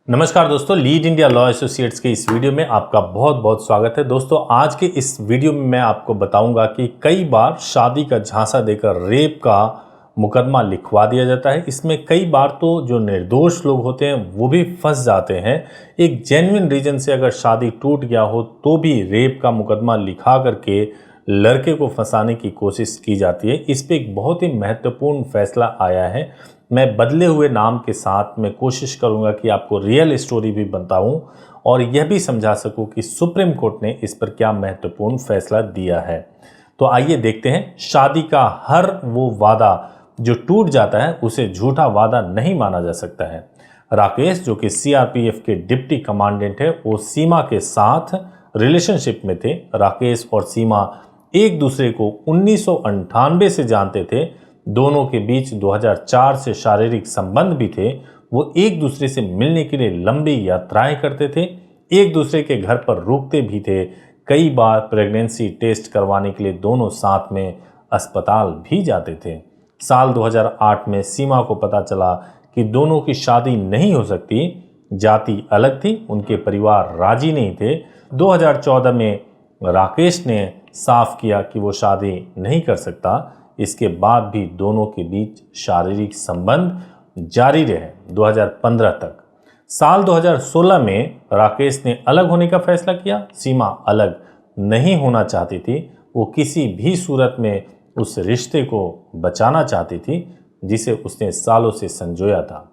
नमस्कार दोस्तों, lead India law associates के इस वीडियो में आपका बहुत बहुत स्वागत है। दोस्तों, आज के इस वीडियो में मैं आपको बताऊंगा कि कई बार शादी का झांसा देकर रेप का मुकदमा लिखवा दिया जाता है। इसमें कई बार तो जो निर्दोष लोग होते हैं वो भी फंस जाते हैं। एक जेन्युइन रीजन से अगर शादी टूट गया हो तो भी रेप का मुकदमा लिखा करके लड़के को फंसाने की कोशिश की जाती है। इस पे एक बहुत ही महत्वपूर्ण फैसला आया है। मैं बदले हुए नाम के साथ मैं कोशिश करूंगा कि आपको रियल स्टोरी भी बताऊं और यह भी समझा सकूं कि सुप्रीम कोर्ट ने इस पर क्या महत्वपूर्ण फैसला दिया है। तो आइए देखते हैं। शादी का हर वो वादा जो टूट जाता है उसे झूठा वादा नहीं माना जा सकता है। राकेश, जो कि सीआरपीएफ के डिप्टी कमांडेंट है, वो सीमा के साथ रिलेशनशिप में थे। राकेश और सीमा एक दूसरे को 1998 से जानते थे। दोनों के बीच 2004 से शारीरिक संबंध भी थे। वो एक दूसरे से मिलने के लिए लंबी यात्राएं करते थे, एक दूसरे के घर पर रुकते भी थे। कई बार प्रेगनेंसी टेस्ट करवाने के लिए दोनों साथ में अस्पताल भी जाते थे। साल 2008 में सीमा को पता चला कि दोनों की शादी नहीं हो सकती। जाति अलग थी, उनके परिवार राजी नहीं थे। 2014 में राकेश ने साफ किया कि वो शादी नहीं कर सकता। इसके बाद भी दोनों के बीच शारीरिक संबंध जारी रहे 2015 तक। साल 2016 में राकेश ने अलग होने का फैसला किया। सीमा अलग नहीं होना चाहती थी। वो किसी भी सूरत में उस रिश्ते को बचाना चाहती थी जिसे उसने सालों से संजोया था।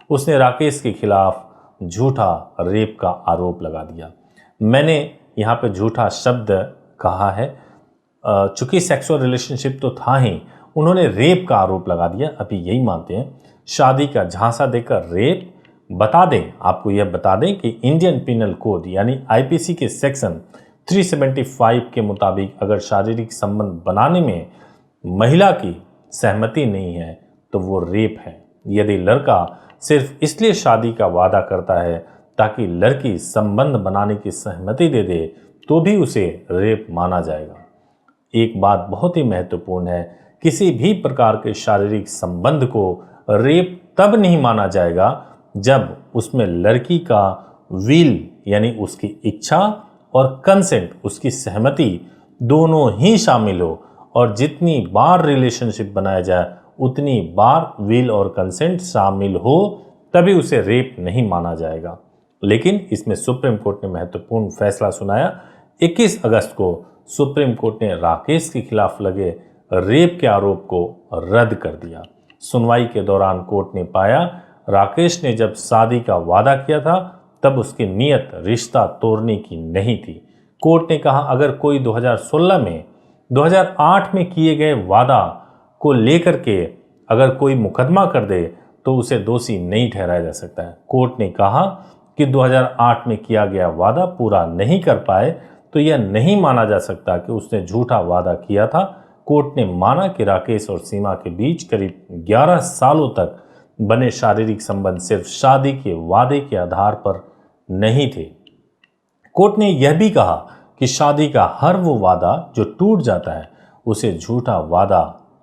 उसने राकेश के खिलाफ झूठा रेप का आरोप लगा दिया। मैंने यहाँ पे झूठा शब्द कहा है, चूंकि सेक्सुअल रिलेशनशिप तो था ही, उन्होंने रेप का आरोप लगा दिया। अभी यही मानते हैं। शादी का झांसा देकर रेप। बता दें, आपको यह बता दें कि इंडियन पिनल कोड यानी आईपीसी के सेक्शन 375 के मुताबिक अगर शारीरिक संबंध बनाने में महिला की सहमति नहीं है तो वो रेप है। यदि लड़का सिर्फ इसलिए शादी का वादा करता है ताकि लड़की संबंध बनाने की सहमति दे दे तो भी उसे रेप माना जाएगा। एक बात बहुत ही महत्वपूर्ण है, किसी भी प्रकार के शारीरिक संबंध को रेप तब नहीं माना जाएगा जब उसमें लड़की का विल यानी उसकी इच्छा और कंसेंट, उसकी सहमति दोनों ही शामिल हो। और जितनी बार रिलेशनशिप बनाया जाए उतनी बार विल और कंसेंट शामिल हो, तभी उसे रेप नहीं माना जाएगा। लेकिन इसमें सुप्रीम कोर्ट ने महत्वपूर्ण फैसला सुनाया। 21 अगस्त को सुप्रीम कोर्ट ने राकेश के खिलाफ लगे रेप के आरोप को रद्द कर दिया। सुनवाई के दौरान कोर्ट ने पाया राकेश ने जब शादी का वादा किया था तब उसकी नीयत रिश्ता तोड़ने की नहीं थी। कोर्ट ने कहा अगर कोई 2016 में 2008 में किए गए वादा को लेकर के अगर कोई मुकदमा कर दे तो उसे दोषी नहीं ठहराया जा सकता है। कोर्ट ने कहा कि 2008 में किया गया वादा पूरा नहीं कर पाए तो यह नहीं माना जा सकता कि उसने झूठा वादा किया था। कोर्ट ने माना कि राकेश और सीमा के बीच करीब 11 सालों तक बने शारीरिक संबंध सिर्फ शादी के वादे के आधार पर नहीं थे। कोर्ट ने यह भी कहा कि शादी का हर वो वादा जो टूट जाता है उसे झूठा वादा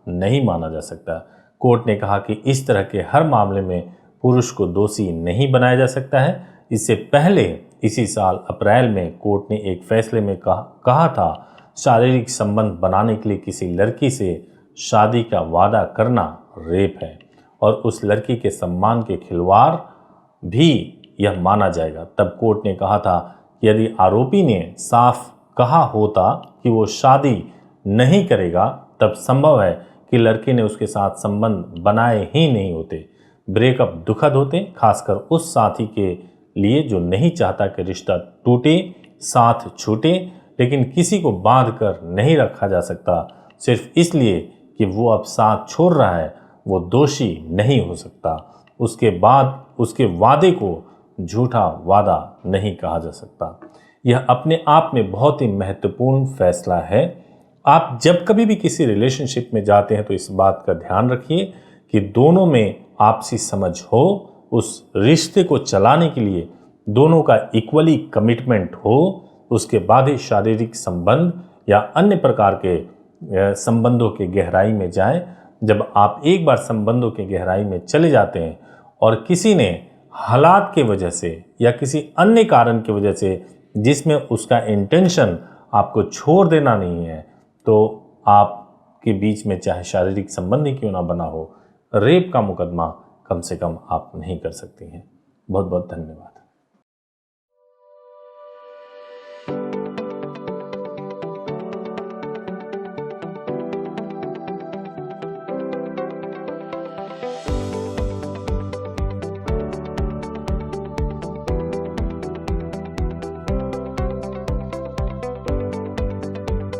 नहीं माना जा सकता। कोर्ट ने कहा कि इस तरह के हर मामले में पुरुष को दोषी नहीं बनाया जा सकता है। इससे पहले इसी साल अप्रैल में कोर्ट ने एक फैसले में कहा था शारीरिक संबंध बनाने के लिए किसी लड़की से शादी का वादा करना रेप है और उस लड़की के सम्मान के खिलवाड़ भी यह माना जाएगा। तब कोर्ट ने कहा था कि यदि आरोपी ने साफ कहा होता कि वो शादी नहीं करेगा तब संभव है कि लड़के ने उसके साथ संबंध बनाए ही नहीं होते। ब्रेकअप दुखद होते, खासकर उस साथी के लिए जो नहीं चाहता कि रिश्ता टूटे, साथ छूटे। लेकिन किसी को बांध कर नहीं रखा जा सकता सिर्फ इसलिए कि वो अब साथ छोड़ रहा है, वो दोषी नहीं हो सकता। उसके बाद उसके वादे को झूठा वादा नहीं कहा जा सकता। यह अपने आप में बहुत ही महत्वपूर्ण फैसला है। आप जब कभी भी किसी रिलेशनशिप में जाते हैं तो इस बात का ध्यान रखिए कि दोनों में आपसी समझ हो, उस रिश्ते को चलाने के लिए दोनों का इक्वली कमिटमेंट हो, उसके बाद ही शारीरिक संबंध या अन्य प्रकार के संबंधों के गहराई में जाएं। जब आप एक बार संबंधों के गहराई में चले जाते हैं और किसी ने हालात के वजह से या किसी अन्य कारण की वजह से जिसमें उसका इंटेंशन आपको छोड़ देना नहीं है, तो आपके बीच में चाहे शारीरिक संबंध ही क्यों ना बना हो, रेप का मुकदमा कम से कम आप नहीं कर सकती हैं। बहुत बहुत धन्यवाद।